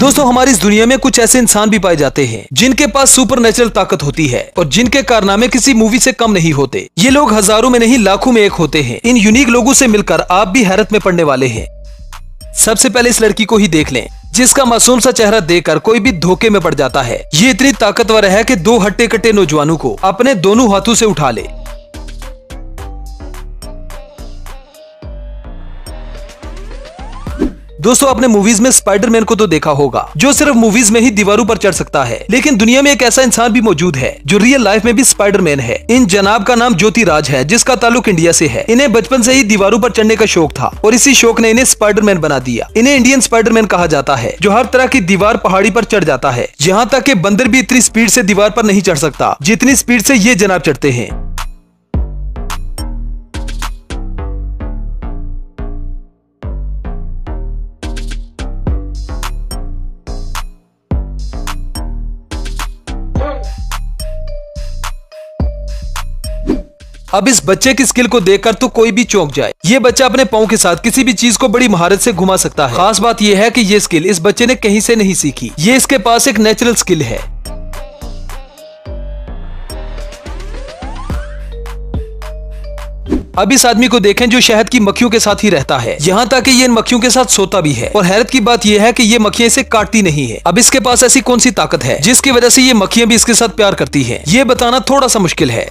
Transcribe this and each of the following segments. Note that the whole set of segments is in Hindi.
दोस्तों हमारी इस दुनिया में कुछ ऐसे इंसान भी पाए जाते हैं जिनके पास सुपरनेचुरल ताकत होती है और जिनके कारनामे किसी मूवी से कम नहीं होते। ये लोग हजारों में नहीं लाखों में एक होते हैं। इन यूनिक लोगों से मिलकर आप भी हैरत में पड़ने वाले हैं। सबसे पहले इस लड़की को ही देख लें जिसका मासूम सा चेहरा देखकर कोई भी धोखे में पड़ जाता है। ये इतनी ताकतवर है कि दो हट्टे कट्टे नौजवानों को अपने दोनों हाथों से उठा ले। दोस्तों आपने मूवीज में स्पाइडरमैन को तो देखा होगा जो सिर्फ मूवीज में ही दीवारों पर चढ़ सकता है, लेकिन दुनिया में एक ऐसा इंसान भी मौजूद है जो रियल लाइफ में भी स्पाइडरमैन है। इन जनाब का नाम ज्योतिराज है जिसका ताल्लुक इंडिया से है। इन्हें बचपन से ही दीवारों पर चढ़ने का शौक था और इसी शौक ने इन्हें स्पाइडरमैन बना दिया। इन्हें इंडियन स्पाइडरमैन कहा जाता है जो हर तरह की दीवार पहाड़ी पर चढ़ जाता है। यहाँ तक कि बंदर भी इतनी स्पीड से दीवार पर नहीं चढ़ सकता जितनी स्पीड से ये जनाब चढ़ते हैं। अब इस बच्चे की स्किल को देखकर तो कोई भी चौंक जाए। ये बच्चा अपने पाँव के साथ किसी भी चीज को बड़ी महारत से घुमा सकता है। खास बात यह है कि ये स्किल इस बच्चे ने कहीं से नहीं सीखी, ये इसके पास एक नेचुरल स्किल है। अब इस आदमी को देखें जो शहद की मक्खियों के साथ ही रहता है, यहाँ तक कि ये इन मक्खियों के साथ सोता भी है। और हैरत की बात यह है कि ये मक्खियां इसे काटती नहीं है। अब इसके पास ऐसी कौन सी ताकत है जिसकी वजह से ये मक्खियां भी इसके साथ प्यार करती है, ये बताना थोड़ा सा मुश्किल है।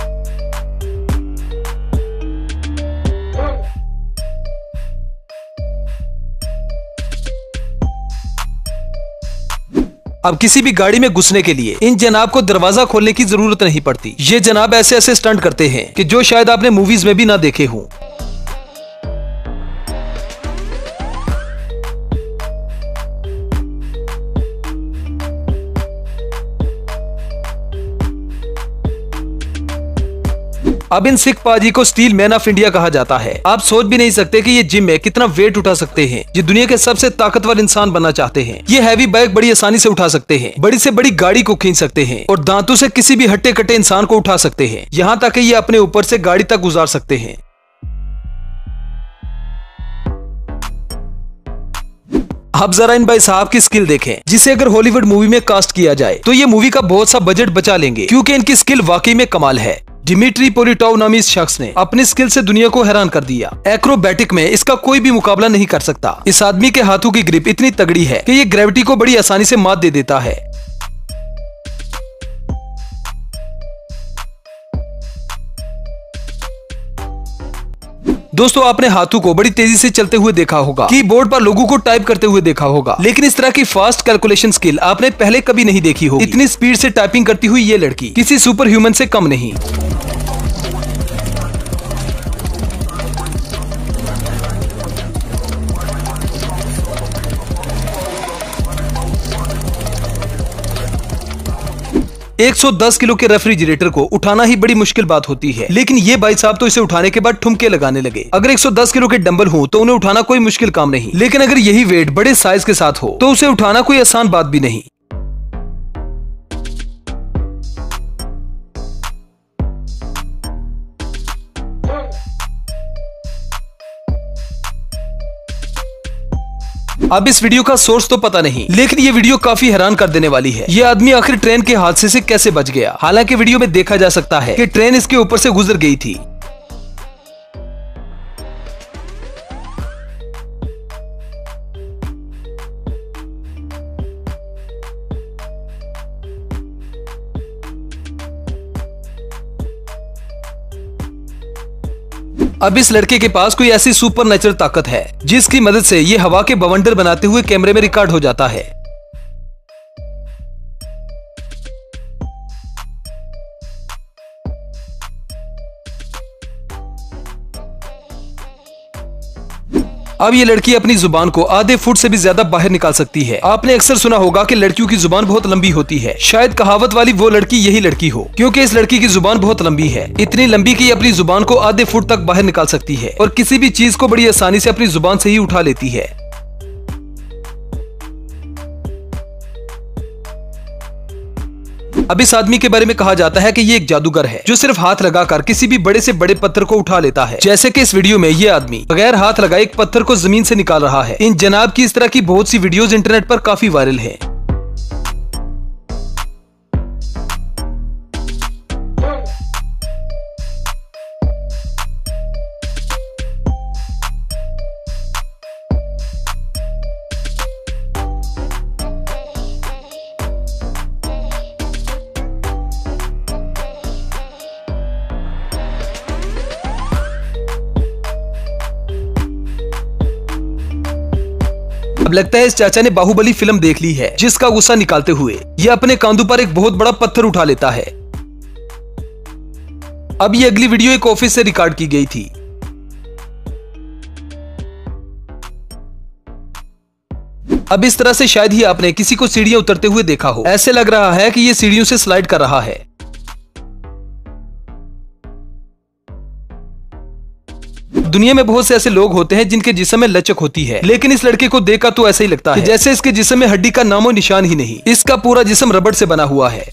अब किसी भी गाड़ी में घुसने के लिए इन जनाब को दरवाजा खोलने की जरूरत नहीं पड़ती। ये जनाब ऐसे ऐसे स्टंट करते हैं कि जो शायद आपने मूवीज में भी ना देखे हों। अब इन सिख पाजी को स्टील मैन ऑफ इंडिया कहा जाता है। आप सोच भी नहीं सकते कि ये जिम में कितना वेट उठा सकते हैं। ये दुनिया के सबसे ताकतवर इंसान बनना चाहते हैं। ये हैवी बैग बड़ी आसानी से उठा सकते हैं, बड़ी से बड़ी गाड़ी को खींच सकते हैं और दांतों से किसी भी हट्टे कट्टे इंसान को उठा सकते हैं। यहाँ तक कि ये अपने ऊपर से गाड़ी तक गुजार सकते हैं। आप जरा इन भाई साहब की स्किल देखें जिसे अगर हॉलीवुड मूवी में कास्ट किया जाए तो ये मूवी का बहुत सा बजट बचा लेंगे, क्योंकि इनकी स्किल वाकई में कमाल है। डिमिट्री पोलिटोव नामी इस शख्स ने अपनी स्किल से दुनिया को हैरान कर दिया। एक्रोबैटिक में इसका कोई भी मुकाबला नहीं कर सकता। इस आदमी के हाथों की ग्रिप इतनी तगड़ी है कि ये ग्रेविटी को बड़ी आसानी से मात दे देता है। दोस्तों आपने हाथों को बड़ी तेजी से चलते हुए देखा होगा, कीबोर्ड पर लोगों को टाइप करते हुए देखा होगा, लेकिन इस तरह की फास्ट कैलकुलेशन स्किल आपने पहले कभी नहीं देखी होगी। इतनी स्पीड से टाइपिंग करती हुई ये लड़की किसी सुपर ह्यूमन से कम नहीं। एक 110 किलो के रेफ्रिजरेटर को उठाना ही बड़ी मुश्किल बात होती है, लेकिन ये भाई साहब तो इसे उठाने के बाद ठुमके लगाने लगे। अगर 110 किलो के डंबल हो तो उन्हें उठाना कोई मुश्किल काम नहीं, लेकिन अगर यही वेट बड़े साइज के साथ हो तो उसे उठाना कोई आसान बात भी नहीं। अब इस वीडियो का सोर्स तो पता नहीं, लेकिन ये वीडियो काफी हैरान कर देने वाली है। ये आदमी आखिर ट्रेन के हादसे से कैसे बच गया। हालांकि वीडियो में देखा जा सकता है कि ट्रेन इसके ऊपर से गुजर गई थी। अब इस लड़के के पास कोई ऐसी सुपर नेचुरल ताकत है जिसकी मदद से ये हवा के बवंडर बनाते हुए कैमरे में रिकॉर्ड हो जाता है। अब ये लड़की अपनी जुबान को आधे फुट से भी ज्यादा बाहर निकाल सकती है। आपने अक्सर सुना होगा कि लड़कियों की जुबान बहुत लंबी होती है। शायद कहावत वाली वो लड़की यही लड़की हो, क्योंकि इस लड़की की जुबान बहुत लंबी है। इतनी लंबी कि अपनी जुबान को आधे फुट तक बाहर निकाल सकती है और किसी भी चीज को बड़ी आसानी से अपनी जुबान से ही उठा लेती है। अब इस आदमी के बारे में कहा जाता है कि ये एक जादूगर है जो सिर्फ हाथ लगाकर किसी भी बड़े से बड़े पत्थर को उठा लेता है। जैसे कि इस वीडियो में ये आदमी बगैर हाथ लगाए एक पत्थर को जमीन से निकाल रहा है। इन जनाब की इस तरह की बहुत सी वीडियोस इंटरनेट पर काफी वायरल है। अब लगता है इस चाचा ने बाहुबली फिल्म देख ली है, जिसका गुस्सा निकालते हुए ये अपने कांधों पर एक बहुत बड़ा पत्थर उठा लेता है। अब ये अगली वीडियो एक ऑफिस से रिकॉर्ड की गई थी। अब इस तरह से शायद ही आपने किसी को सीढ़ियां उतरते हुए देखा हो। ऐसे लग रहा है कि ये सीढ़ियों से स्लाइड कर रहा है। दुनिया में बहुत से ऐसे लोग होते हैं जिनके जिस्म में लचक होती है, लेकिन इस लड़के को देखकर तो ऐसा ही लगता है जैसे इसके जिस्म में हड्डी का नामो निशान ही नहीं। इसका पूरा जिस्म रबड़ से बना हुआ है।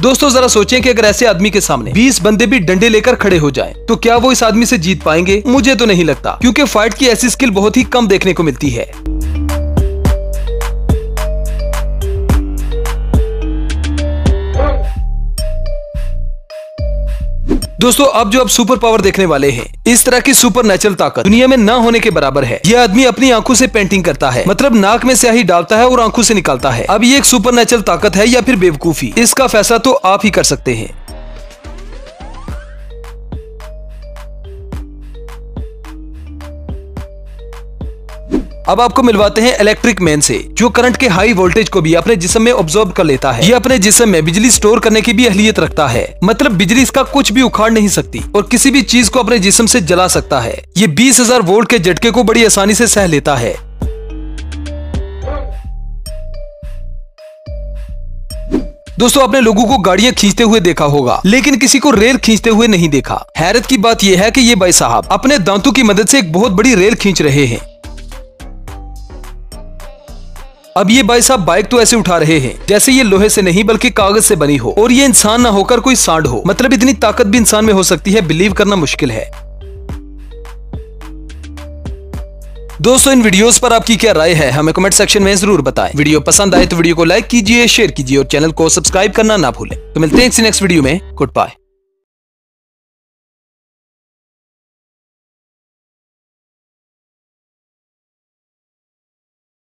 दोस्तों जरा सोचें कि अगर ऐसे आदमी के सामने 20 बंदे भी डंडे लेकर खड़े हो जाएं, तो क्या वो इस आदमी से जीत पाएंगे? मुझे तो नहीं लगता, क्योंकि फाइट की ऐसी स्किल बहुत ही कम देखने को मिलती है। दोस्तों अब जो आप सुपर पावर देखने वाले हैं, इस तरह की सुपर नेचुरल ताकत दुनिया में ना होने के बराबर है। यह आदमी अपनी आंखों से पेंटिंग करता है, मतलब नाक में स्याही डालता है और आंखों से निकालता है। अब ये एक सुपर नेचुरल ताकत है या फिर बेवकूफी, इसका फैसला तो आप ही कर सकते हैं। अब आपको मिलवाते हैं इलेक्ट्रिक मैन से, जो करंट के हाई वोल्टेज को भी अपने जिस्म में ऑब्जॉर्ब कर लेता है। ये अपने जिस्म में बिजली स्टोर करने की भी अहलियत रखता है, मतलब बिजली इसका कुछ भी उखाड़ नहीं सकती और किसी भी चीज को अपने जिस्म से जला सकता है। ये 20,000 वोल्ट के झटके को बड़ी आसानी से सह लेता है। दोस्तों आपने लोगों को गाड़ियां खींचते हुए देखा होगा, लेकिन किसी को रेल खींचते हुए नहीं देखा। हैरत की बात यह है कि ये भाई साहब अपने दांतों की मदद से एक बहुत बड़ी रेल खींच रहे हैं। अब ये भाई साहब बाइक तो ऐसे उठा रहे हैं जैसे ये लोहे से नहीं बल्कि कागज से बनी हो, और ये इंसान ना होकर कोई सांड हो। मतलब इतनी ताकत भी इंसान में हो सकती है, बिलीव करना मुश्किल है। दोस्तों इन वीडियोस पर आपकी क्या राय है, हमें कमेंट सेक्शन में जरूर बताएं। वीडियो पसंद आए तो वीडियो को लाइक कीजिए, शेयर कीजिए और चैनल को सब्सक्राइब करना ना भूलें। तो मिलते हैं नेक्स्ट वीडियो में। Good bye.